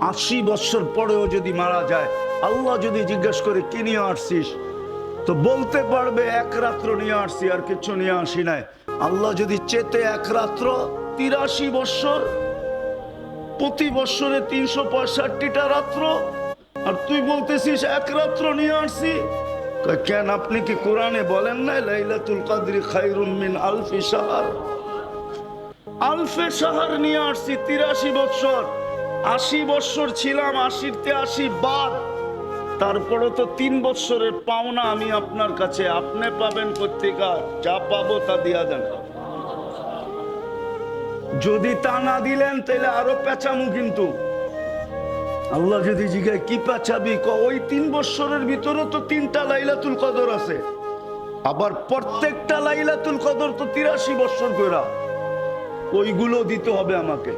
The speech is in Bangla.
80 বছর পরেও যদি মারা যায়, আল্লাহ যদি জিজ্ঞেস করে কি নিয়ে আসছিস, তো বলতে পারবে এক রাত্র নিয়ে আসছি, আর কিছু নিয়ে আসি নাই। আল্লাহ যদি চেতে এক রাত্র 83 বছর, প্রতি বছরে 365টা রাত্র, আর তুই বলতেছিস এক রাত্র নিয়ে আসছি। কেন, আপনি কি কোরআনে বলেন নাই লাইলাতুল কদরি খায়রুম মিন আলফি শাহর? আলফে শাহর নিয়ে আসছি 83 বছর। 80 বছর ছিলাম, 80-তে 80 বাদ, তারপরে তো 3 বছরের পাওনা আমি আপনার কাছে। আপনি পাবেন কোত্থেকা? যা পাবো তা দিয়া দেন। যদি তা না দিলেন তাহলে আরো পেঁচামু। কিন্তু আল্লাহ যদি জিজ্ঞাসা কি পেঁচাবি, ওই 3 বছরের ভিতরে তো 3টা লাইলাতুল কদর আছে, আবার প্রত্যেকটা লাইলাতুল কদর তো 83 বছর করে, ওইগুলো দিতে হবে আমাকে।